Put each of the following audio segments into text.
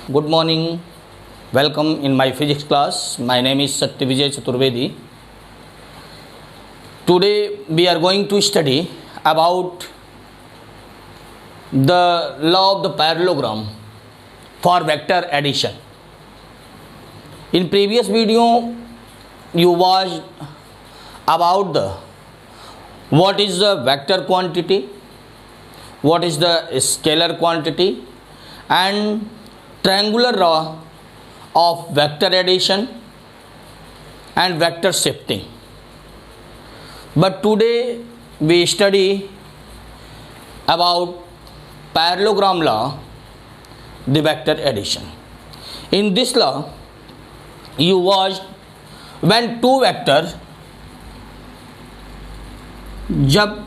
Good morning. Welcome in my physics class. My name is Satyavijay Chaturvedi. Today we are going to study about the law of the parallelogram for vector addition. In previous video you watched about what is the vector quantity, what is the scalar quantity, and triangular law of vector addition and vector shifting. But today we study about parallelogram law, the vector addition. In this law you watched when two vectors, जब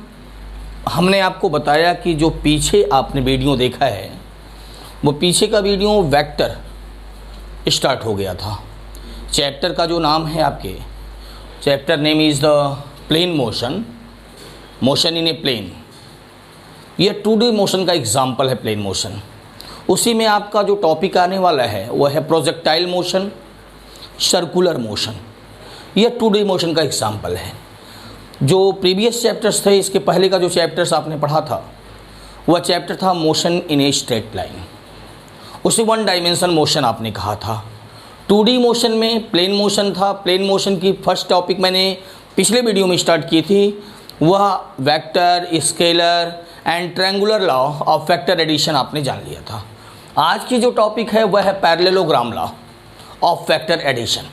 हमने आपको बताया कि जो पीछे आपने video देखा है वो पीछे का वीडियो वेक्टर स्टार्ट हो गया था। चैप्टर का जो नाम है आपके chapter name is the plane motion, motion in a plane. ये 2D मोशन का एग्जाम्पल है प्लेन मोशन। उसी में आपका जो टॉपिक आने वाला है वो है प्रोजेक्टाइल मोशन, सर्कुलर मोशन। ये 2D मोशन का एग्जाम्पल है। जो प्रीवियस चैप्टर्स थे, इसके पहले का जो चैप्टर्स आपने पढ़ा था वह चैप्टर था motion in a straight line. उसे 1 डायमेंशन मोशन आपने कहा था। 2D मोशन में प्लेन मोशन था। प्लेन मोशन की फर्स्ट टॉपिक मैंने पिछले वीडियो में स्टार्ट की थी, वह vector, scalar and triangular law of vector addition आपने जान लिया था। आज की जो टॉपिक है वह है parallelogram law of vector addition.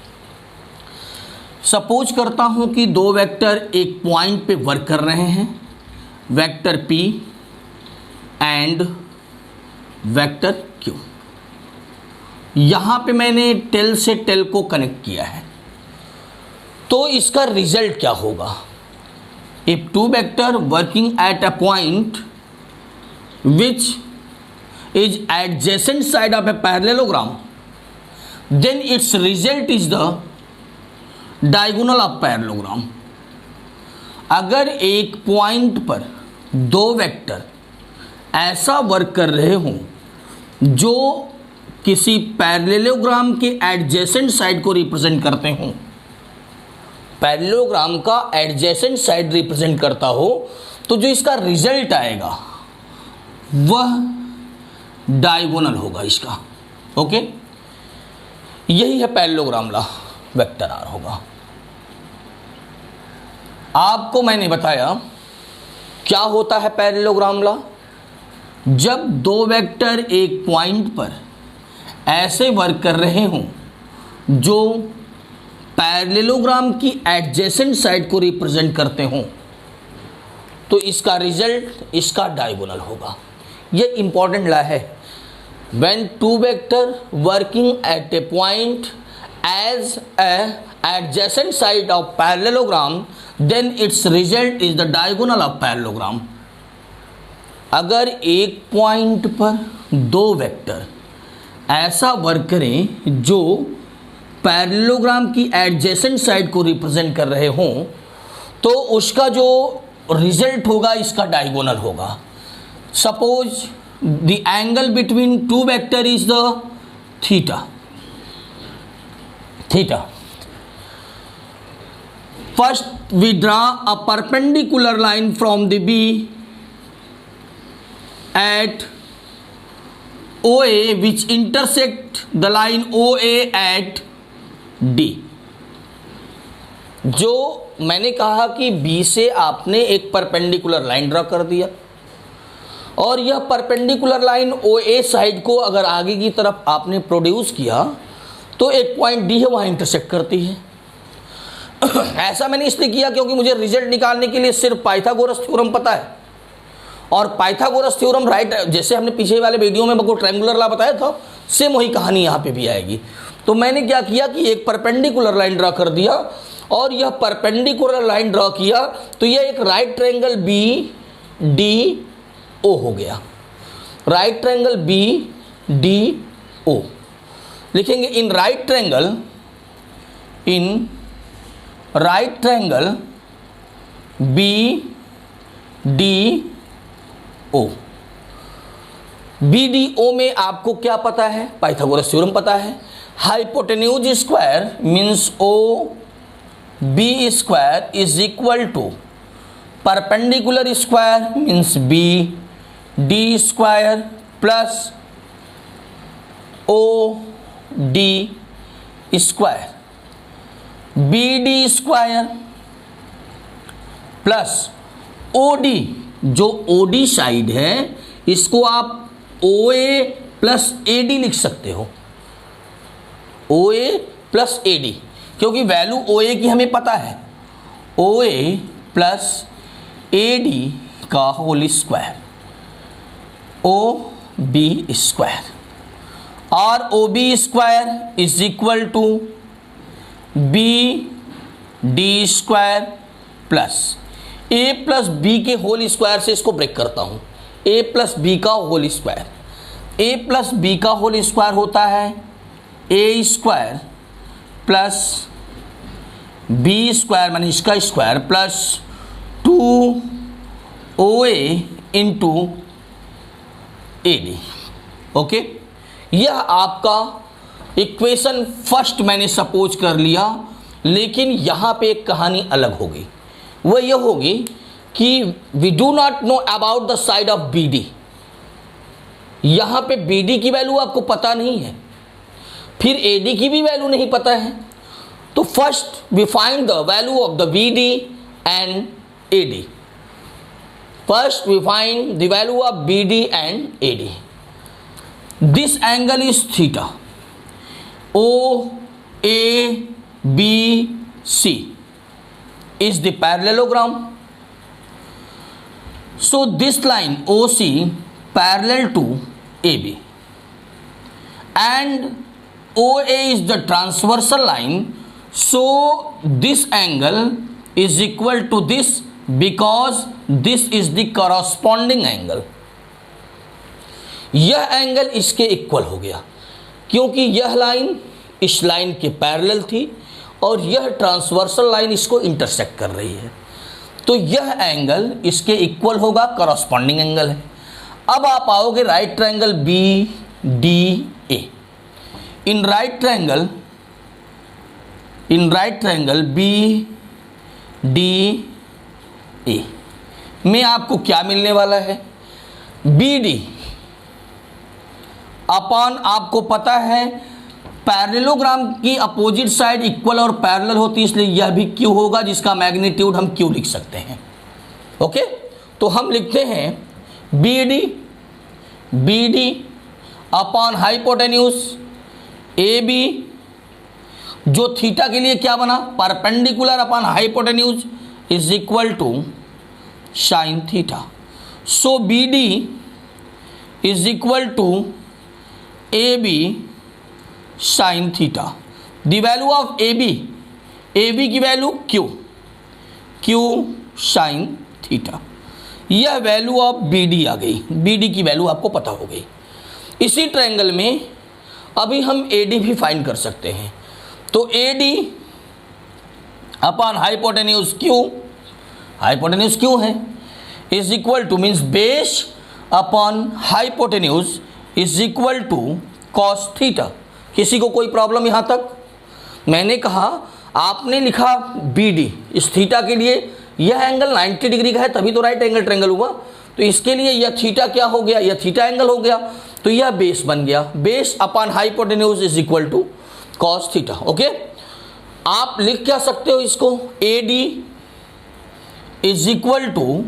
Suppose करता हूं कि दो वेक्टर एक पॉइंट पे वर्क कर रहे हैं, vector P and vector Q। यहां पे मैंने टेल से टेल को कनेक्ट किया है, तो इसका रिजल्ट क्या होगा? If two vector working at a point which is adjacent side of a parallelogram, then its result is the diagonal of parallelogram. अगर एक पॉइंट पर दो वेक्टर ऐसा वर्क कर रहे हों जो किसी पैरेललोग्राम के एडजेसेंट साइड को रिप्रेजेंट करते हों, पैरेललोग्राम का एडजेसेंट साइड रिप्रेजेंट करता हो, तो जो इसका रिजल्ट आएगा वह डायगोनल होगा इसका। ओके, यही है पैरेललोग्राम लॉ, वेक्टर आर होगा। आपको मैंने बताया क्या होता है पैरेललोग्राम लॉ। जब दो वेक्टर एक पॉइंट पर ऐसे वर्क कर रहे हों जो पैरेललोग्राम की एडजेसेंट साइड को रिप्रेजेंट करते हों, तो इसका रिजल्ट इसका डायगोनल होगा। यह इंपॉर्टेंट लॉ है। When two vector working at a point as a adjacent side of parallelogram, then its result is the diagonal of parallelogram। अगर एक पॉइंट पर दो वेक्टर ऐसा वर्क करें जो पैरेललोग्राम की एडजेसेंट साइड को रिप्रेजेंट कर रहे हों, तो उसका जो रिजल्ट होगा इसका डायगोनल होगा। Suppose the angle between two vector is the theta. First we draw a perpendicular line from the B at OA which intersect the line OA at D। जो मैंने कहा कि B से आपने एक परपेंडिकुलर लाइन ड्रा कर दिया और यह परपेंडिकुलर लाइन OA साइड को अगर आगे की तरफ आपने प्रोड्यूस किया तो एक पॉइंट डी है वहाँ इंटरसेक्ट करती है। ऐसा मैंने इसलिए किया क्योंकि मुझे रिजल्ट निकालने के लिए सिर्फ पाइथागोरस थ्योरम पता है, और पाइथागोरस थ्योरम राइट, जैसे हमने पिछले वाले वीडियो में आपको ट्रायंगुलर लॉ बताया था, सेम वही कहानी यहाँ पे भी आएगी। तो मैंने क्या किया कि एक परपेंडिकुलर लाइन ड्रा कर दिया, और यह परपेंडिकुलर लाइन ड्रा किया तो यह एक right triangle B D O हो गया। Right triangle B D O लिखेंगे। In right triangle B D O, BDO में आपको क्या पता है, पाइथागोरस थ्योरम पता है। Hypotenuse square means OB square is equal to perpendicular square means BD square plus OD square, BD square plus OD, जो OD side है इसको आप OA प्लस AD लिख सकते हो, OA प्लस AD, क्योंकि वैल्यू OA की हमें पता है, OA प्लस AD का होल स्क्वायर, OB स्क्वायर, और OB square is equal to BD square plus A plus B के होल स्क्वायर से इसको ब्रेक करता हूँ, A प्लस B का whole square, A plus B का होल स्क्वायर होता है A square plus B square माने इसका square plus 2OA into AD। Okay, यह आपका इक्वेशन फर्स्ट मैंने सपोज कर लिया, लेकिन यहाँ पे एक कहानी अलग होगी। वह यह होगी कि we do not know about the side of BD। यहाँ पे BD की वैल्यू आपको पता नहीं है, फिर AD की भी वैल्यू नहीं पता है, तो first we find the value of the BD and AD। First we find the value of BD and AD। This angle is theta, OABC is the parallelogram. So this line OC parallel to AB and OA is the transversal line, so this angle is equal to this because this is the corresponding angle. यह angle इसके equal हो गया क्योंकि यह line इस line के parallel थी और यह ट्रांसवर्सल लाइन इसको इंटरसेक्ट कर रही है, तो यह एंगल इसके इक्वल होगा, करस्पॉन्डिंग एंगल है। अब आप आओगे राइट ट्रायंगल BDA। इन राइट ट्रायंगल BDA में आपको क्या मिलने वाला है, BD अपॉन आपको पता है पैरेललोग्राम की अपोजिट साइड इक्वल और पैरेलल होती है, इसलिए यह भी Q होगा जिसका मैग्नीट्यूड हम Q लिख सकते हैं। ओके, तो हम लिखते हैं BD अपॉन हाइपोटेन्यूज AB, जो थीटा के लिए क्या बना, perpendicular upon hypotenuse is equal to sine theta. So BD is equal to AB sine theta. The value of AB की वैल्यू Q साइन थीटा। यह वैल्यू ऑफ BD आ गई, BD की वैल्यू आपको पता हो गई। इसी ट्रायंगल में अभी हम AD भी फाइंड कर सकते हैं, तो AD अपॉन हाइपोटेन्यूज Q है is equal to means base upon hypotenuse is equal to cos theta. किसी को कोई प्रॉब्लम यहाँ तक? मैंने कहा आपने लिखा BD, इस थीटा के लिए यह एंगल 90 डिग्री का है तभी तो राइट एंगल ट्रायंगल हुआ, तो इसके लिए यह थीटा क्या हो गया, यह थीटा एंगल हो गया, तो यह बेस बन गया, base upon hypotenuse is equal to cos theta. Okay, आप लिख क्या सकते हो इसको, AD is equal to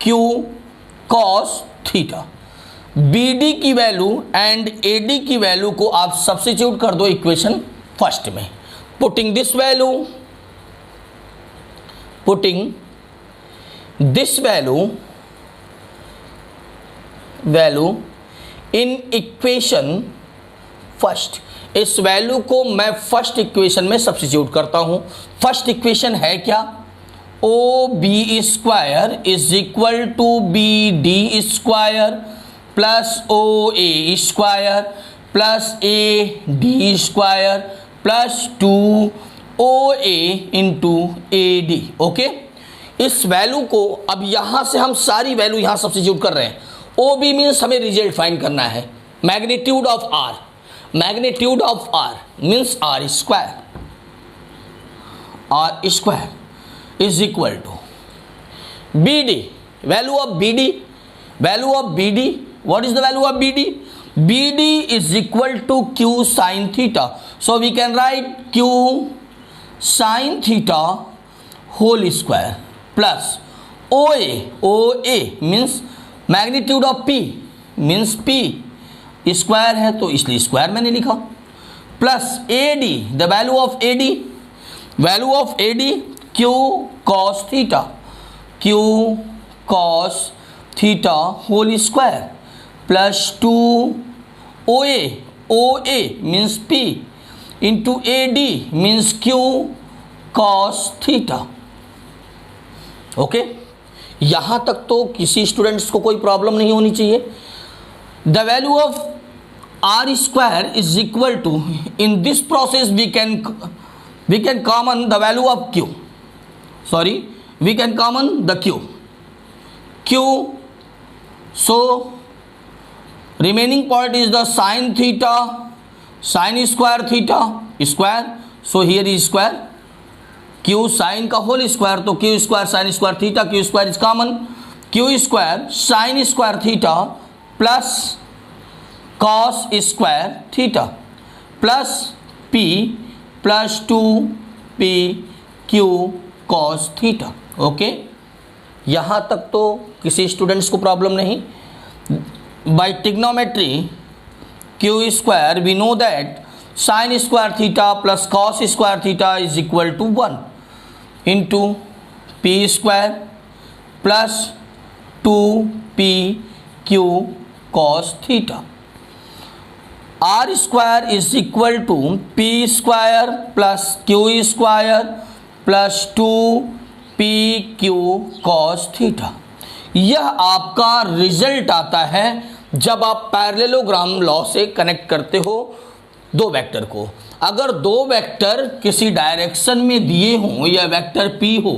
Q cos theta. BD की वैल्यू एंड AD की वैल्यू को आप सब्स्टिट्यूट कर दो इक्वेशन फर्स्ट में, putting this value in equation first. इस वैल्यू को मैं फर्स्ट इक्वेशन में सब्स्टिट्यूट करता हूं। फर्स्ट इक्वेशन है क्या, OB square is equal to BD square plus OA square plus AD square plus 2OA into AD। Okay, इस वैल्यू को अब यहाँ से हम सारी वैल्यू यहाँ सब्स्टिट्यूट कर रहे हैं। ओ बी मीन्स हमें रिजल्ट फाइंड करना है, magnitude of R, magnitude of R means R square is equal to B D, value of B D, value of B D, what is the value of B D? B D is equal to Q sine theta, so we can write Q sine theta whole square plus O A means magnitude of P means P square है तो इसलिए square मैंने लिखा, plus A D, the value of A D, value of A D Q cos theta, Q cos theta whole square plus 2 O A means P into A D means Q cos theta. Okay, यहाँ तक तो किसी students को कोई problem नहीं होनी चाहिए। The value of R square is equal to, in this process we can common the value of Q, sorry we can common the q, so remaining part is the sin theta, sin square theta square, so here is square, q sin का whole square तो q square sin square theta, q square is common, q square sin square theta plus cos square theta plus p plus 2p q cos theta। Okay, यहाँ तक तो किसी students को problem नहीं। By trigonometry Q square we know that sine square theta plus cos square theta is equal to 1 into P square plus 2p Q cos theta. R square is equal to P square plus Q square plus 2p Q cos theta. यह आपका result आता है जब आप parallelogram law से connect करते हो दो वेक्टर को। अगर दो वेक्टर किसी डायरेक्शन में दिए हों या वेक्टर p हो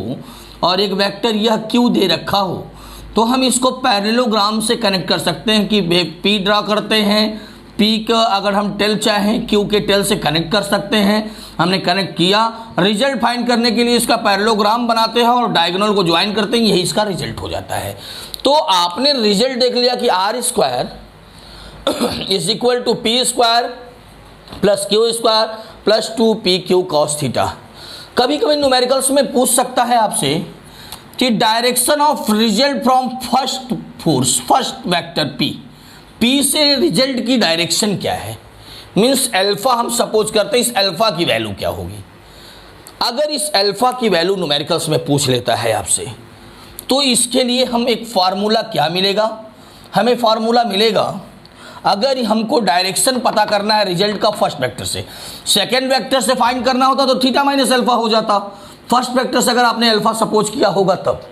और एक वेक्टर यह q दे रखा हो तो हम इसको पैरेललोग्राम से कनेक्ट कर सकते हैं कि p ड्रा करते हैं, p का अगर हम टेल चाहें q के टेल से कनेक्ट कर सकते हैं। हमने कनेक्ट किया, रिजल्ट फाइंड करने के लिए इसका पैरेललोग्राम बनाते हैं और डायगोनल को ज्वाइन करते हैं, यही इसका रिजल्ट हो जाता है। तो आपने रिजल्ट देख लिया कि R square is equal to P square plus Q square plus 2p Q cos theta. कभी कभी न्यूमेरिकल्स में पूछ सकता है आपसे कि direction of result from first force, first vector p से रिजल्ट की डायरेक्शन क्या है, मीन्स अल्फा हम सपोज करते हैं, इस अल्फा की वैल्यू क्या होगी। अगर इस अल्फा की वैल्यू न्यूमेरिकल्स में पूछ लेता है आपसे तो इसके लिए हम एक फार्मूला क्या मिलेगा, हमें फार्मूला मिलेगा अगर हमको डायरेक्शन पता करना है रिजल्ट का फर्स्ट वेक्टर से, सेकेंड वेक्टर से फाइंड करना होता तो थीटा माइनस अल्फा हो जाता। फर्स्ट वेक्टर से अगर आपने अल्फा सपोज किया होगा तब,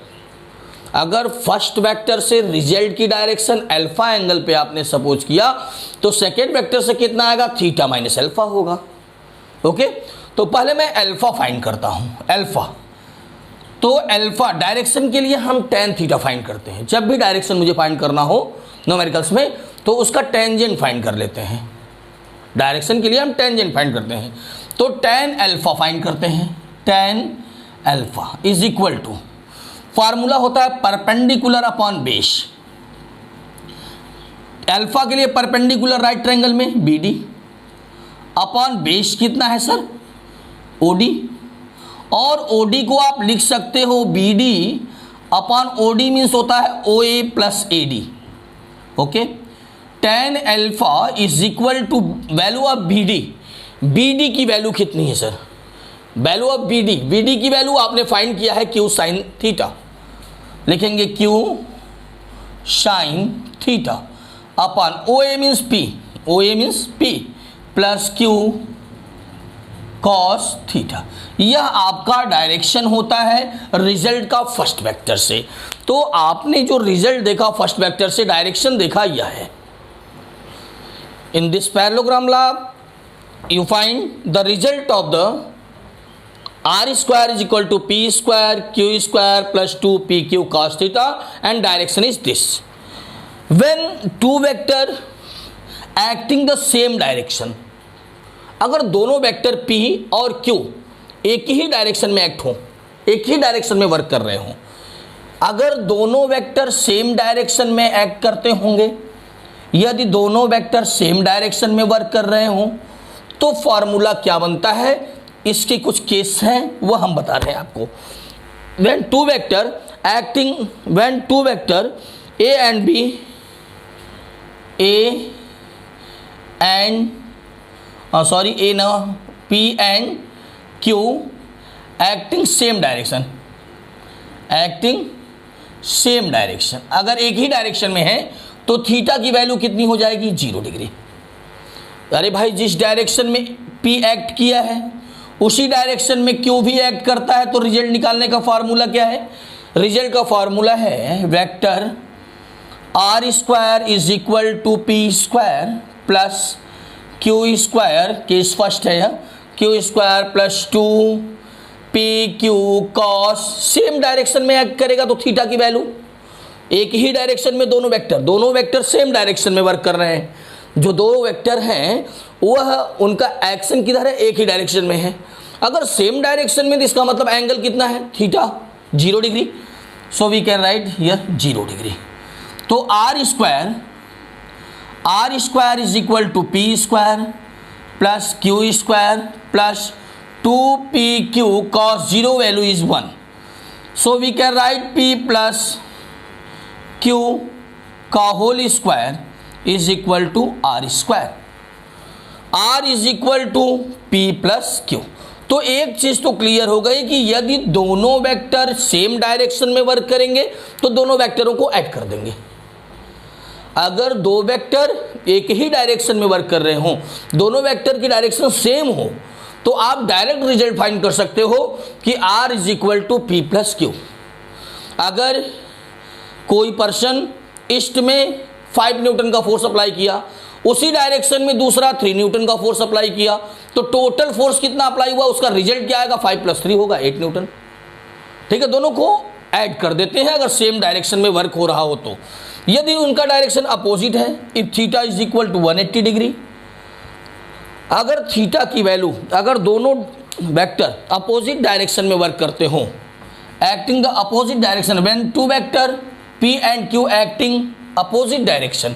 अगर फर्स्ट वेक्टर से रिजल्ट की डायरेक्शन अल्फा एंगल पे आपने सपोज किया तो सेकेंड वेक्टर से कितना आएगा, थीटा माइनस अल्फा होगा। ओके, तो पहले मैं अल्फा फाइंड करता हूं, अल्फा। तो अल्फा डायरेक्शन के लिए हम tan थीटा फाइंड करते हैं। जब भी डायरेक्शन मुझे फाइंड करना हो न्यूमेरिकल्स में तो उसका टेंजेंट फाइंड कर लेते हैं। डायरेक्शन के लिए हम टेंजेंट फाइंड करते हैं, तो tan अल्फा फाइंड करते हैं। tan alpha is equal to, formula होता है परपेंडिकुलर अपॉन बेस। अल्फा के लिए परपेंडिकुलर राइट ट्रायंगल में बी डी अपॉन बेस कितना है सर, ओडी, और ओडी को आप लिख सकते हो B D upon OD means होता है O A plus A D. Okay, tan alpha is equal to value of B D की वैल्यू कितनी है sir, value of B D की वैल्यू आपने फाइंड किया है क्यू साइन थीटा, लिखेंगे Q sine theta upon O A means P plus Q cos theta. यह आपका डायरेक्शन होता है रिजल्ट का फर्स्ट वेक्टर से। तो आपने जो रिजल्ट देखा फर्स्ट वेक्टर से, डायरेक्शन देखा यह है। In this parallelogram law you find the result of the r square is equal to p square q square plus 2p q cos theta and direction is this। When two vector acting the same direction, अगर दोनों vector P और Q एक ही direction में act हो, एक ही direction में work कर रहे हों, अगर दोनों वेक्टर सेम डायरेक्शन में एक्ट करते होंगे, यदि दोनों वेक्टर सेम डायरेक्शन में वर्क कर रहे हों, तो फॉर्मूला क्या बनता है, इसके कुछ केस हैं वो हम बता रहे हैं आपको। When two vector acting, when two vector A and B, P and Q acting same direction, acting same direction, अगर एक ही डायरेक्शन में है तो थीटा की वैल्यू कितनी हो जाएगी, 0 डिग्री। अरे भाई जिस डायरेक्शन में P एक्ट किया है उसी डायरेक्शन में Q भी एक्ट करता है, तो रिजल्ट निकालने का फॉर्मूला क्या है, रिजल्ट का फॉर्मूला है vector R square is equal to P square plus Q square, case first है यह, Q square plus 2PQ cos, same direction में एक्ट करेगा तो थीटा की वैल्यू, एक ही डायरेक्शन में दोनों वेक्टर सेम डायरेक्शन में वर्क कर रहे हैं, जो दो वेक्टर हैं वह उनका एक्शन किधर है, एक ही डायरेक्शन में है। अगर सेम डायरेक्शन में तो इसका मतलब एंगल कितना है, theta, 0 degree. So we can write here 0 degree. तो R square is equal to P square plus Q square plus 2PQ cos 0 value is 1। So we can write P plus Q का whole square is equal to R square, R is equal to P plus Q। तो एक चीज तो clear हो गई कि यदि दोनों वेक्टर सेम डायरेक्शन में वर्क करेंगे तो दोनों वेक्टरों को ऐड कर देंगे। अगर दो वेक्टर एक ही डायरेक्शन में वर्क कर रहे हों, दोनों वेक्टर की डायरेक्शन सेम हो, तो आप डायरेक्ट रिजल्ट फाइंड कर सकते हो कि R is equal to P plus Q। अगर कोई पर्सन ईस्ट में 5 न्यूटन का फोर्स अप्लाई किया, उसी डायरेक्शन में दूसरा 3 न्यूटन का फोर्स अप्लाई किया, तो टोटल फोर्स कितना अप्लाई हुआ, उसका रिजल्ट क्या आएगा, 5 + 3 होगा 8 न्यूटन। ठीक है, दोनों को ऐड कर देते हैं अगर सेम डायरेक्शन में वर्क हो रहा हो तो। यदि उनका डायरेक्शन अपोजिट है, if theta is equal to 180 degree, अगर थीटा की वैल्यू, अगर दोनों वेक्टर अपोजिट डायरेक्शन में वर्क करते हो, acting the opposite direction, when two vector P and Q acting opposite direction,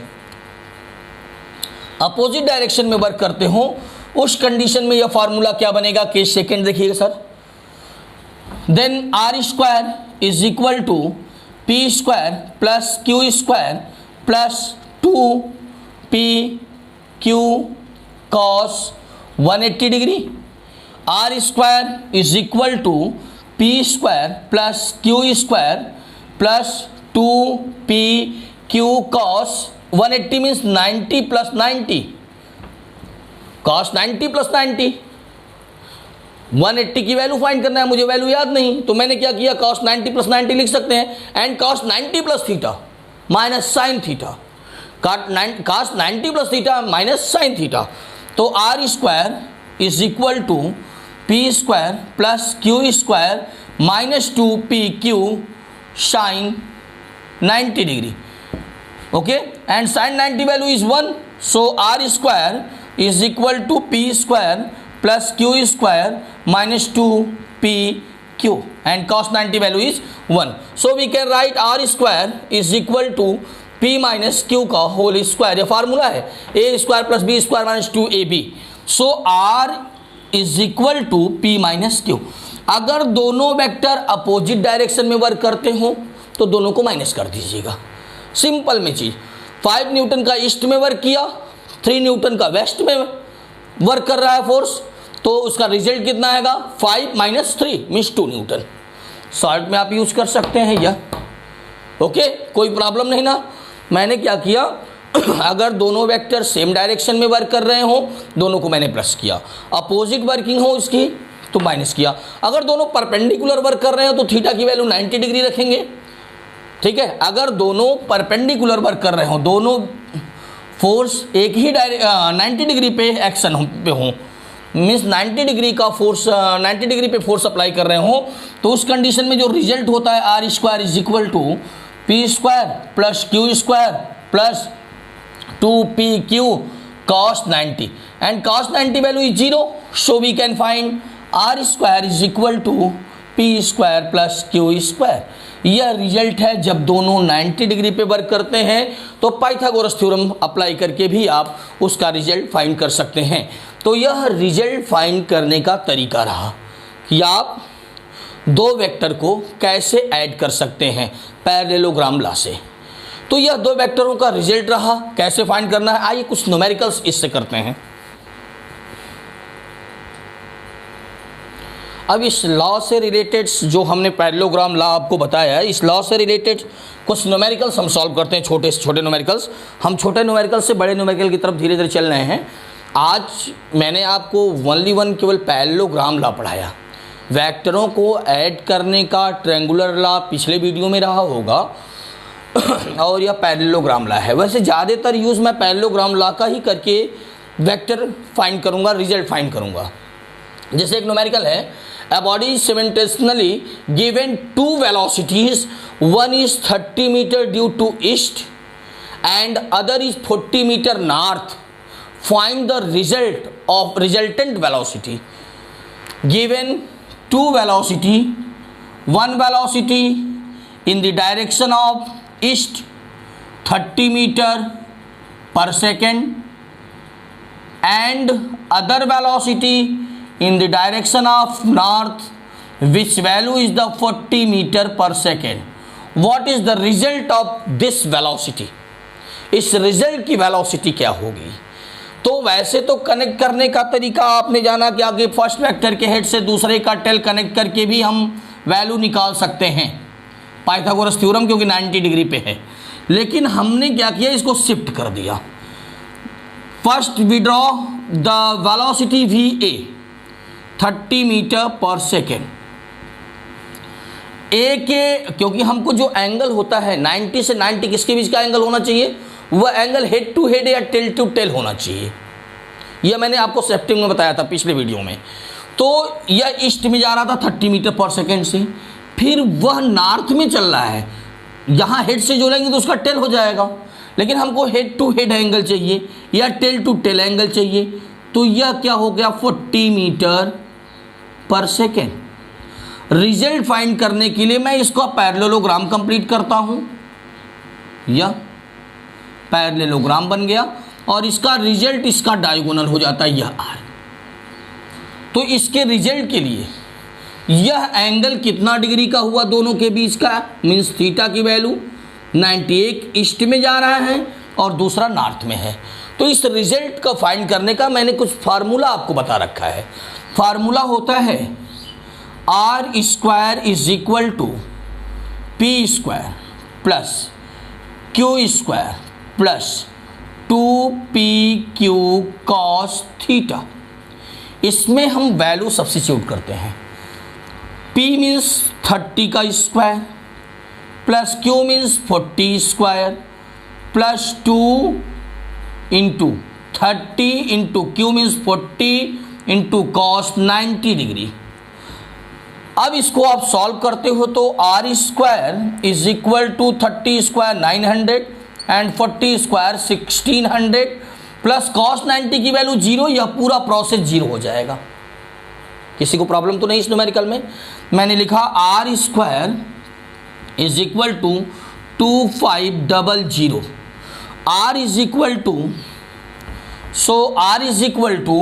opposite direction में वर्क करते हो, उस कंडीशन में यह फॉर्मूला क्या बनेगा, केस सेकेंड देखिएगा sir. Then R square is equal to P square plus Q square plus 2PQ cos 180 degree, R square is equal to P square plus Q square plus 2PQ cos 180 means 90 + 90, cos 90 + 90, 180 की value find करना है, मुझे value याद नहीं, तो मैंने क्या किया, cos 90 + 90 लिख सकते हैं, and cos 90 + theta minus sine theta, cos 90 + theta minus sine theta. तो R square is equal to P square plus Q square minus 2PQ sine 90 degree, okay, and sine 90 value is 1, so R square is equal to P square plus Q square minus 2PQ, and cos 90 value is 1, so we can write R square is equal to P minus Q का whole square, ये formula है, A square plus B square minus 2AB, so R is equal to P minus Q। अगर दोनों vector opposite direction में work करते हो तो दोनों को माइनस कर दीजिएगा, सिंपल में चीज। 5 न्यूटन का ईस्ट में वर्क किया, 3 न्यूटन का वेस्ट में वर्क कर रहा है फोर्स, तो उसका रिजल्ट कितना आएगा, 5 - 3 मीन्स 2 न्यूटन। शॉर्ट में आप यूज कर सकते हैं यह, ओके, कोई प्रॉब्लम नहीं ना। मैंने क्या किया, अगर दोनों वेक्टर सेम डायरेक्शन में वर्क कर रहे हो, दोनों को मैंने प्लस किया, अपोजिट वर्किंग हो इसकी तो माइनस किया। अगर दोनों परपेंडिकुलर वर्क कर रहे हो तो थीटा की वैल्यू 90 डिग्री रखेंगे, ठीक है। अगर दोनों परपेंडिकुलर वर्क कर रहे हो, दोनों फोर्स एक ही 90 डिग्री पे एक्शन पे हो, मीन्स 90 डिग्री का फोर्स, 90 डिग्री पे फोर्स अप्लाई कर रहे हो, तो उस कंडीशन में जो रिजल्ट होता है R square is equal to P square plus Q square plus 2PQ cos 90 and cos 90 value is 0, so we can find R square is equal to P square plus Q square। यह result है। जब दोनों 90 degree पे work करते हैं तो Pythagoras theorem apply करके भी आप उसका रिजल्ट फाइंड कर सकते हैं। तो यह रिजल्ट फाइंड करने का तरीका रहा कि आप दो वेक्टर को कैसे ऐड कर सकते हैं पैरेललोग्राम लॉ से। तो यह दो वेक्टरों का रिजल्ट रहा, कैसे फाइंड करना है आइए कुछ न्यूमेरिकल्स इससे करते हैं। अब इस लॉ से रिलेटेड जो हमने पैरेललोग्राम लॉ आपको बताया है, इस लॉ से रिलेटेड कुछ न्यूमेरिकल्स हम सॉल्व करते हैं, छोटे से छोटे न्यूमेरिकल्स। हम छोटे न्यूमेरिकल से बड़े न्यूमेरिकल की तरफ धीरे धीरे चल रहे हैं। आज मैंने आपको ओनली वन केवल पैरेललोग्राम लॉ पढ़ाया। वेक्टरों को ऐड करने का ट्रायंगुलर लॉ पिछले वीडियो में रहा होगा और यह पैरेललोग्राम लॉ है। वैसे ज़्यादातर यूज़ मैं पैरेललोग्राम लॉ का ही करके वेक्टर फाइंड करूँगा, रिजल्ट फाइंड करूँगा। जैसे एक न्यूमेरिकल है, a body is simultaneously given two velocities, one is 30 meter due to east and other is 40 meter north. Find the result of resultant velocity. Given two velocity, one velocity in the direction of east 30 meter per second and other velocity in the direction of north which value is the 40 meter per second. What is the result of this velocity? इस result की velocity क्या होगी? तो वैसे तो connect करने का तरीका आपने जाना कि आगे फर्स्ट वेक्टर के हेड से दूसरे का टेल कनेक्ट करके भी हम वैल्यू निकाल सकते हैं पाइथागोरस थ्योरम, क्योंकि 90 डिग्री पे है। लेकिन हमने क्या किया, इसको शिफ्ट कर दिया। First we draw the velocity VA 30 meter per second. ए के, क्योंकि हमको जो एंगल होता है 90 से 90 किसके बीच का एंगल होना चाहिए, वह एंगल हेड टू हेड या टेल टू टेल होना चाहिए। यह मैंने आपको सेप्टिंग में बताया था पिछले वीडियो में। तो यह ईस्ट में जा रहा था 30 मीटर पर सेकेंड से, फिर वह नॉर्थ में चल रहा है। यहाँ हेड से जोड़ेंगे तो उसका टेल हो जाएगा, लेकिन हमको हेड टू हेड एंगल चाहिए या टेल टू टेल एंगल चाहिए। तो यह क्या हो गया, 40 metre per second. Result find करने के लिए मैं इसका पैरेललोग्राम कंप्लीट करता हूं। यह पैरेललोग्राम बन गया और इसका रिजल्ट इसका डायगोनल हो जाता है, यह आर। तो इसके रिजल्ट के लिए यह एंगल कितना डिग्री का हुआ दोनों के बीच का, मीन्स थीटा की वैल्यू 91 ईस्ट में जा रहा है और दूसरा नॉर्थ में है। तो इस रिजल्ट का फाइंड करने का मैंने कुछ फार्मूला आपको बता रखा है। फार्मूला होता है R square is equal to P square plus Q square plus 2PQ cos theta. इसमें हम वैल्यू सब्स्टिट्यूट करते हैं। P मीन्स 30 का square plus Q means 40 square plus 2 into 30 into Q means 40 into cos 90 degree. अब इसको आप solve करते हो तो R square is equal to 30 square 900 and 40 square 1600 plus cos 90 की वैल्यू 0। यह पूरा प्रोसेस 0 हो जाएगा। किसी को प्रॉब्लम तो नहीं इस न्यूमेरिकल में? मैंने लिखा R square is equal to 2500। R is equal to, so R is equal to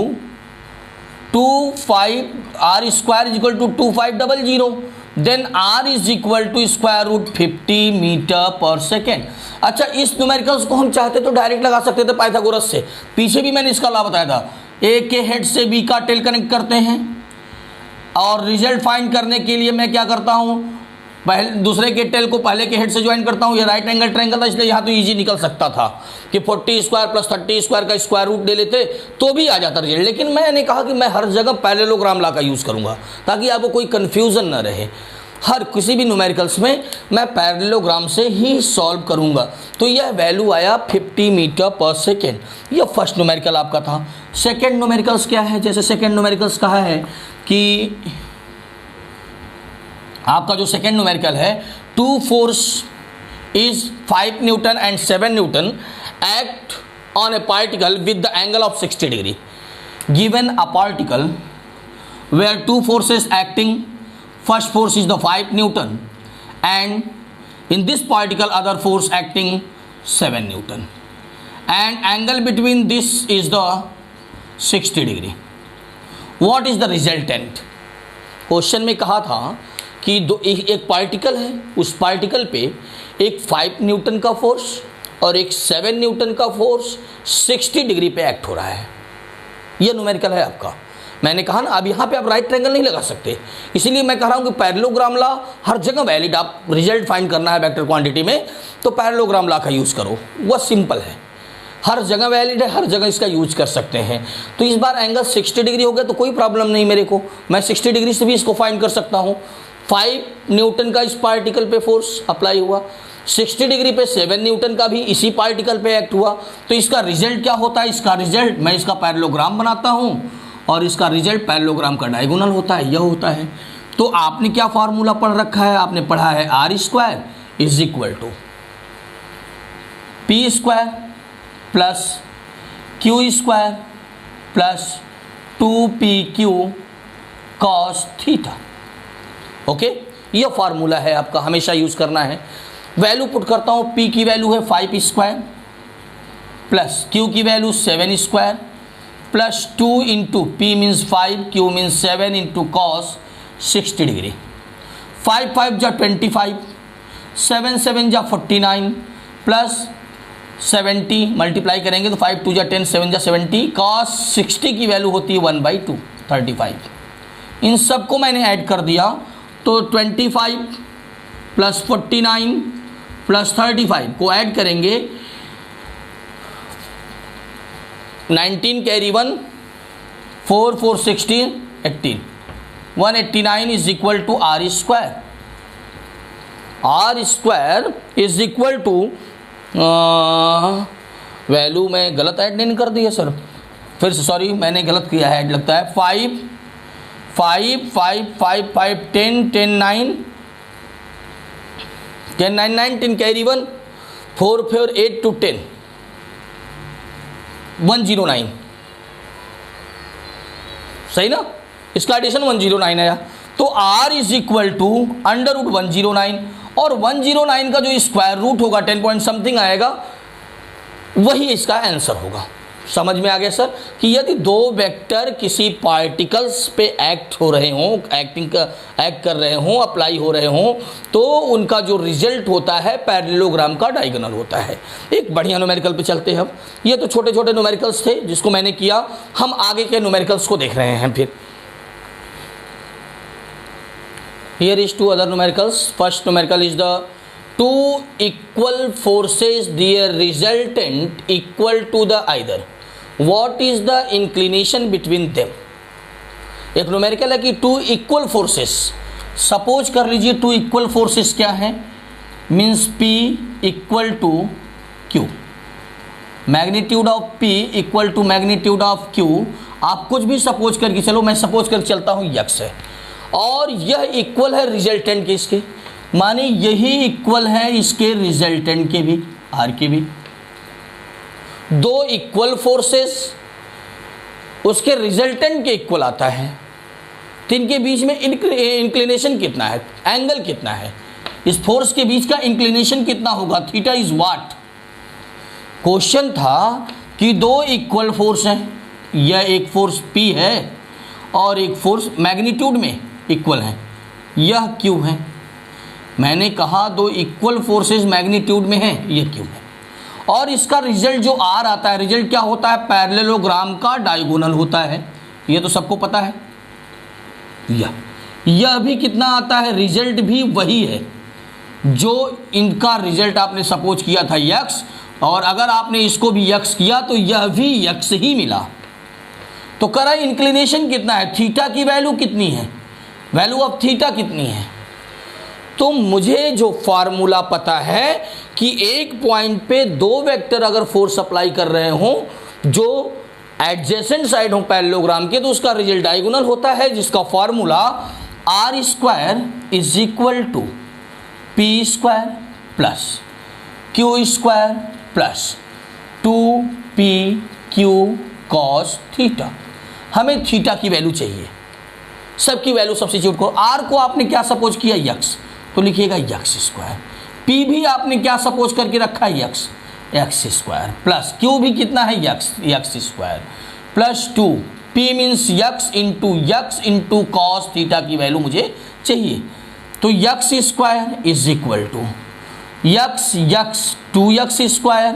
25, R square is equal to 2500, then R is equal to square root 50 meter per second. अच्छा, इस numericals को हम चाहते तो direct लगा सकते थे Pythagoras से। पीछे भी मैंने इसका लॉ बताया था, ए के हेड से बी का टेल कनेक्ट करते हैं और रिजल्ट फाइंड करने के लिए मैं क्या करता हूँ, पहले दूसरे के टेल को पहले के हेड से ज्वाइन करता हूँ। ये राइट एंगल ट्रायंगल था, इसलिए यहाँ तो इजी निकल सकता था कि 40 स्क्वायर प्लस 30 स्क्वायर का स्क्वायर रूट ले लेते तो भी आ जाता रिजल्ट। लेकिन मैंने कहा कि मैं हर जगह पैरेललोग्राम लॉ का यूज़ करूँगा ताकि आपको कोई कन्फ्यूज़न न रहे। हर किसी भी न्यूमेरिकल्स में मैं पैरेललोग्राम से ही सॉल्व करूँगा। तो यह वैल्यू आया 50 मीटर पर सेकेंड। यह फर्स्ट न्यूमेरिकल आपका था। सेकेंड न्यूमेरिकल्स क्या है, जैसे सेकेंड न्यूमेरिकल्स कहा है कि आपका जो सेकेंड न्यूमेरिकल है, 2 force is 5 Newton and 7 Newton act on a particle with the angle of 60 degree. Given a particle where two forces acting, first force is the 5 Newton and in this particle other force acting 7 Newton and angle between this is the 60 degree. What is the resultant? Question में कहा था कि एक particle है, उस particle पे एक 5 Newton का फोर्स और एक 7 न्यूटन का फोर्स 60 डिग्री पे एक्ट हो रहा है। यह न्यूमेरिकल है आपका। मैंने कहा ना, अब यहाँ पे आप राइट ट्रायंगल नहीं लगा सकते, इसीलिए मैं कह रहा हूँ कि पैरेललोग्राम लॉ हर जगह वैलिड। आप रिजल्ट फाइंड करना है वेक्टर क्वांटिटी में तो पैरेललोग्राम लॉ का यूज़ करो, वह सिंपल है, हर जगह वैलिड है, हर जगह इसका यूज कर सकते हैं। तो इस बार एंगल 60 डिग्री हो गया तो कोई प्रॉब्लम नहीं मेरे को, मैं 60 डिग्री से भी इसको फाइंड कर सकता हूँ। 5 न्यूटन का इस पार्टिकल पे फोर्स अप्लाई हुआ, 60 डिग्री पे 7 न्यूटन का भी इसी पार्टिकल पे एक्ट हुआ, तो इसका रिजल्ट क्या होता है? इसका रिजल्ट, मैं इसका पैरेललोग्राम बनाता हूँ और इसका रिजल्ट पैरेललोग्राम का डायगोनल होता है, यह होता है। तो आपने क्या फार्मूला पढ़ रखा है? आपने पढ़ा है r² is equal to p² plus q² plus 2pq cos theta. Okay, यह फार्मूला है आपका, हमेशा यूज करना है। वैल्यू पुट करता हूं, p की वैल्यू है 5² प्लस q की value 7² plus 2 into p means 5, q means 7 into cos 60 degree. 5 5 जा 25, 7 7 जा 49 प्लस 70 मल्टीप्लाई करेंगे तो 5 2 जा 10, 7 जा 70, cos 60 की वैल्यू होती है 1/2 35। इन सब को मैंने ऐड कर दिया तो 25 प्लस 49 प्लस 35 को ऐड करेंगे, 19 carry 1, 4 4 16 18, 189 is equal to r²। r² is equal to value में गलत ऐड नहीं कर दिया सर, फिर से सॉरी, मैंने गलत किया है, ऐड लगता है 5 5 5 5 5 10 10 9 10 9 9 10 कैरी 1, 4 4 8 to 10 109, सही ना? इसका एडिशन 109 आया, तो r is equal to under root 109 और 109 का जो स्क्वायर रूट होगा 10 पॉइंट समथिंग आएगा, वही इसका आंसर होगा। समझ में आ गया सर कि यदि दो वेक्टर किसी पार्टिकल्स पे एक्ट हो रहे हों, एक्ट कर रहे हों, अप्लाई हो रहे हों, तो उनका जो रिजल्ट होता है पैरेललोग्राम का डायगोनल होता है। एक बढ़िया न्यूमेरिकल पे चलते हैं। अब ये तो छोटे छोटे न्यूमेरिकल्स थे जिसको मैंने किया, हम आगे के न्यूमेरिकल्स को देख रहे हैं। फिर here is two other numericals. First numerical is the two equal forces, their resultant equal to the either. What is the inclination between them? एक न्यूमेरिकल है कि टू इक्वल फोर्सेस, सपोज कर लीजिए टू इक्वल फोर्सेस क्या है, means P equal to Q, magnitude of P equal to magnitude of Q। आप कुछ भी सपोज करके चलो, मैं सपोज कर चलता हूँ x है और यह इक्वल है रिजल्टेंट के, इसके माने यही इक्वल है इसके रिजल्टेंट के भी, r के भी। दो इक्वल फोर्सेस उसके रिजल्टेंट के इक्वल आता है, तो इनके बीच में इंक्लिनेशन कितना है, एंगल कितना है, इस फोर्स के बीच का इंक्लिनेशन कितना होगा, थीटा इज व्हाट। क्वेश्चन था कि दो इक्वल फोर्स हैं, यह एक फोर्स P है और एक फोर्स मैग्नीट्यूड में इक्वल है, यह Q है। मैंने कहा दो इक्वल फोर्सेस मैग्नीट्यूड में हैं, यह Q है, और इसका रिजल्ट जो R आता है, रिजल्ट क्या होता है, पैरेललोग्राम का डायगोनल होता है, यह तो सबको पता है। यह भी कितना आता है, रिजल्ट भी वही है जो इनका रिजल्ट आपने सपोज किया था x, और अगर आपने इसको भी x किया तो यह भी x ही मिला। तो करा इंक्लिनेशन कितना है, थीटा की वैल्यू कितनी है, वैल्यू ऑफ थीटा कितनी है। तो मुझे जो फार्मूला पता है कि एक पॉइंट पे दो वेक्टर अगर फोर्स अप्लाई कर रहे हों जो एडजेसेंट साइड हो पैरेललोग्राम के, तो उसका रिजल्ट डायगोनल होता है, जिसका फार्मूला r² is equal to P² plus Q square plus 2pq cos theta. हमें थीटा की वैल्यू चाहिए, सबकी वैल्यू सब्स्टिट्यूट करो। आर को आपने क्या सपोज किया, यक्स, तो लिखिएगा यक्स स्क्वायर। पी भी आपने क्या सपोज करके रखा है, x, x square plus Q भी कितना है, x square plus 2 P means x into cos theta की वैल्यू मुझे चाहिए। तो x square is equal to x 2x square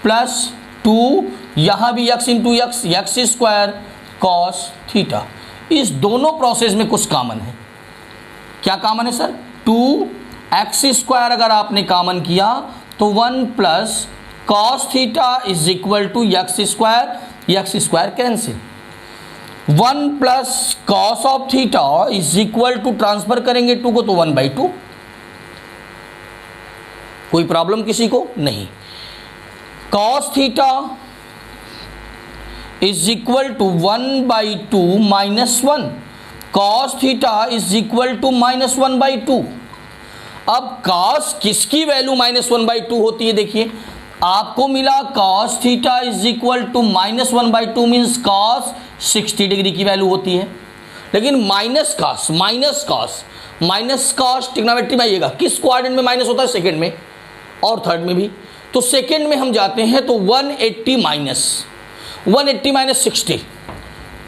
plus 2 यहाँ भी x into x square cos theta. इस दोनों प्रोसेस में कुछ कॉमन है। क्या कॉमन है सर, 2x स्क्वायर अगर आपने कॉमन किया तो 1 plus cos theta is equal to x square cancel, 1 plus cos of theta is equal to, transfer करेंगे 2 को तो 1/2। कोई प्रॉब्लम किसी को नहीं। Cos theta is equal to 1/2 minus 1, cos theta is equal to minus 1/2। अब कॉस किसकी value minus 1/2 होती है, देखिए आपको मिला cos theta is equal to minus 1/2 means cos 60 degree की वैल्यू होती है। लेकिन माइनस कॉस ट्रिग्नोमेट्री में आइएगा, किस क्वाड्रेंट में माइनस होता है, सेकंड में और थर्ड में भी। तो सेकंड में हम जाते हैं तो 180 minus 60,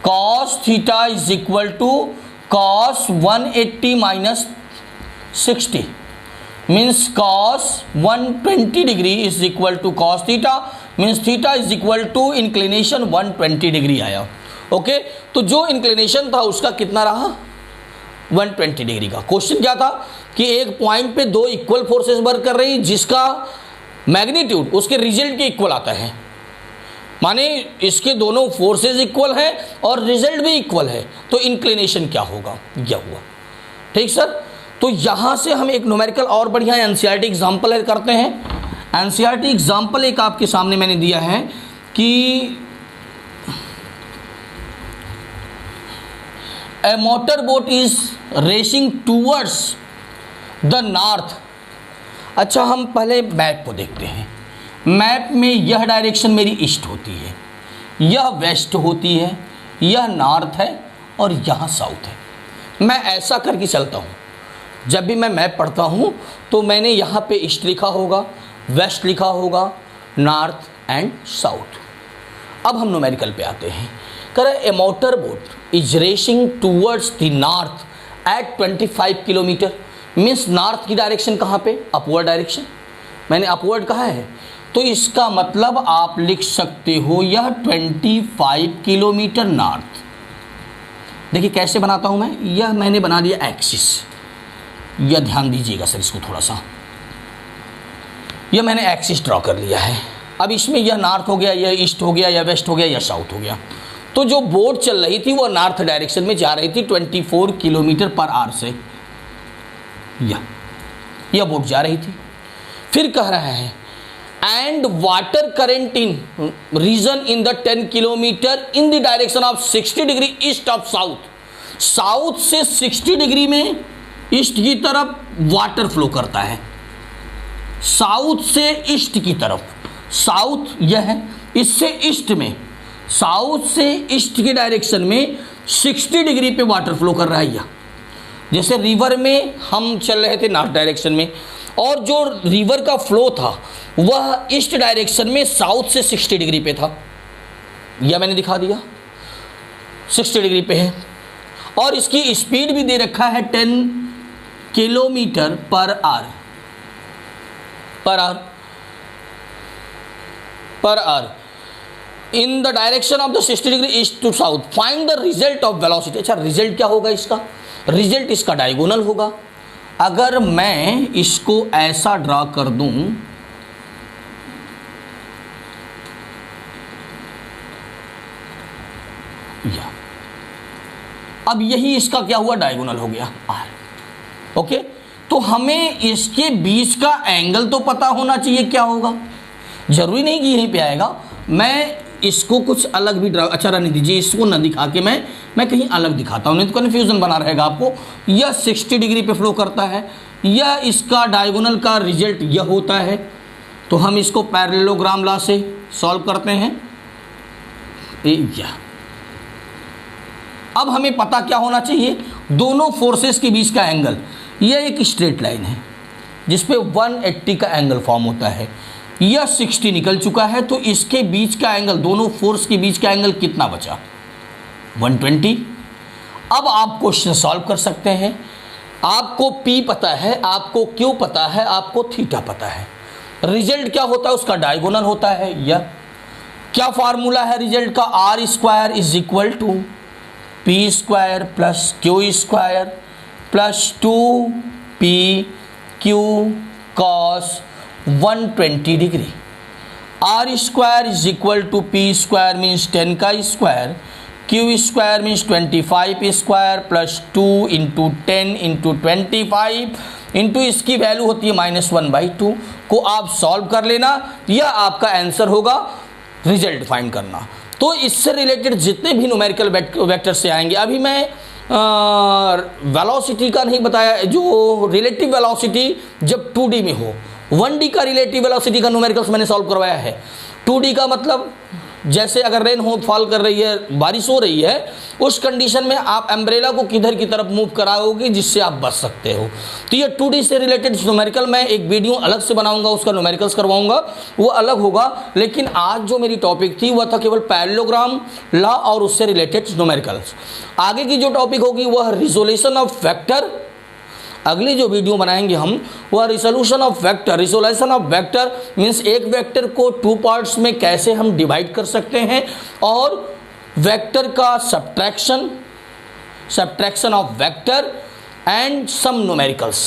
cos theta is equal to cos 180 minus 60 means cos 120 degree is equal to cos theta means theta is equal to inclination 120 degree आया। ओके, तो जो इंक्लिनेशन था उसका कितना रहा, 120 डिग्री का। क्वेश्चन क्या था कि एक पॉइंट पे दो इक्वल फोर्सेस वर्क कर रही, जिसका मैग्नीट्यूड उसके रिजल्ट के इक्वल आता है, माने इसके दोनों फोर्सेस इक्वल हैं और रिजल्ट भी इक्वल है, तो इंक्लिनेशन क्या होगा, यह हुआ। ठीक सर, तो यहाँ से हम एक न्यूमेरिकल और बढ़िया एनसीईआरटी एग्जाम्पल करते हैं। एनसीईआरटी एग्जाम्पल एक आपके सामने मैंने दिया है कि a motor boat is racing towards the north. अच्छा, हम पहले मैप को देखते हैं। मैप में यह डायरेक्शन मेरी ईस्ट होती है, यह वेस्ट होती है, यह नॉर्थ है और यहाँ साउथ है। मैं ऐसा करके चलता हूँ, जब भी मैं मैप पढ़ता हूँ तो मैंने यहाँ पे ईस्ट लिखा होगा, वेस्ट लिखा होगा, नॉर्थ एंड साउथ। अब हम न्यूमेरिकल पे आते हैं। करें a motor boat is racing towards the north at 25 kilometre means north की डायरेक्शन कहाँ पे, अपवर्ड डायरेक्शन, मैंने अपवर्ड कहा है, तो इसका मतलब आप लिख सकते हो यह 25 किलोमीटर नॉर्थ। देखिए कैसे बनाता हूँ मैं, यह मैंने बना दिया एक्सिस, यह ध्यान दीजिएगा सर इसको थोड़ा सा, यह मैंने एक्सिस ड्रॉ कर लिया है। अब इसमें यह नॉर्थ हो गया, यह ईस्ट हो गया, यह वेस्ट हो गया, यह साउथ हो गया। तो जो बोट चल रही थी वो नॉर्थ डायरेक्शन में जा रही थी 24 किलोमीटर पर आवर से, यह बोट जा रही थी। फिर कह रहा है and water current in region in the 10 kilometer in the direction of 60 degree east of south. South से 60 डिग्री में ईस्ट की तरफ वाटर फ्लो करता है, साउथ से ईस्ट की तरफ, साउथ यह है, इससे ईस्ट में, साउथ से ईस्ट के डायरेक्शन में 60 डिग्री पे वाटर फ्लो कर रहा है। यह जैसे रिवर में हम चल रहे थे नॉर्थ डायरेक्शन में, और जो रिवर का फ्लो था वह ईस्ट डायरेक्शन में साउथ से 60 डिग्री पे था, यह मैंने दिखा दिया 60 डिग्री पे है। और इसकी स्पीड भी दे रखा है 10 kilometer per hour in the direction of the 60 degree east to south. Find the result of velocity. अच्छा, रिजल्ट क्या होगा इसका, रिजल्ट इसका डायगोनल होगा। अगर मैं इसको ऐसा ड्रा कर दूं, या अब यही इसका क्या हुआ, डायगोनल हो गया आर। ओके, तो हमें इसके बीच का एंगल तो पता होना चाहिए क्या होगा, जरूरी नहीं कि यहीं पे आएगा। मैं इसको कुछ अलग भी ड्रा, अच्छा रहने दीजिए, इसको न दिखा के मैं कहीं अलग दिखाता हूँ, नहीं तो कन्फ्यूज़न बना रहेगा आपको। यह 60 डिग्री पे फ्लो करता है, यह इसका डायगोनल का रिजल्ट यह होता है, तो हम इसको पैरेललोग्राम लॉ से सॉल्व करते हैं। अब हमें पता क्या होना चाहिए, दोनों फोर्सेस के बीच का एंगल। यह एक स्ट्रेट लाइन है जिस पे 180 का एंगल फॉर्म होता है। यह 60 निकल चुका है, तो इसके बीच का एंगल, दोनों फोर्स के बीच का एंगल कितना बचा, 120। अब आप क्वेश्चन सॉल्व कर सकते हैं। आपको P पता है, आपको Q पता है, आपको थीटा पता है। रिजल्ट क्या होता है, उसका डायगोनल होता है। यह क्या फार्मूला है रिजल्ट का, R square is equal to P square plus Q square plus 2p q cos 120 degree. R square is equal to P square means 10 का square, Q square means 25 square plus 2 into 10 into 25 into इसकी value होती है -1/2 को आप solve कर लेना। यह आपका आंसर होगा, रिजल्ट फाइंड करना। तो इससे रिलेटेड जितने भी न्यूमेरिकल वेक्टर से आएंगे, अभी मैं वेलोसिटी का नहीं बताया, जो रिलेटिव वेलोसिटी जब 2D में हो। 1D का रिलेटिव वेलोसिटी का न्यूमेरिकल्स मैंने सॉल्व करवाया है। 2D का मतलब जैसे अगर रेन हो फॉल कर रही है, बारिश हो रही है, उस कंडीशन में आप अम्ब्रेला को किधर की तरफ मूव कराओगे जिससे आप बच सकते हो। तो ये 2D से रिलेटेड न्यूमेरिकल मैं एक वीडियो अलग से बनाऊंगा, उसका न्यूमेरिकल्स करवाऊंगा, वो अलग होगा। लेकिन आज जो मेरी टॉपिक थी वह था केवल पैरेललोग्राम लॉ और उससे रिलेटेड न्यूमेरिकल्स। आगे की जो टॉपिक होगी वह रिजोल्यूशन ऑफ वेक्टर। अगली जो वीडियो बनाएंगे हम वह resolution of vector. Resolution of vector means एक वेक्टर को 2 पार्ट्स में कैसे हम डिवाइड कर सकते हैं, और वेक्टर का subtraction of vector and some numericals.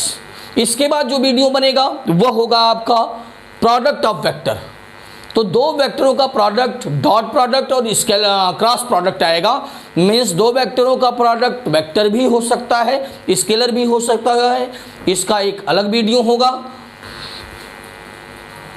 इसके बाद जो वीडियो बनेगा वह होगा आपका प्रोडक्ट ऑफ वेक्टर। तो दो वेक्टरों का प्रोडक्ट, डॉट प्रोडक्ट और क्रॉस प्रोडक्ट आएगा। मीन्स दो वेक्टरों का प्रोडक्ट वेक्टर भी हो सकता है, स्केलर भी हो सकता है। इसका एक अलग वीडियो होगा।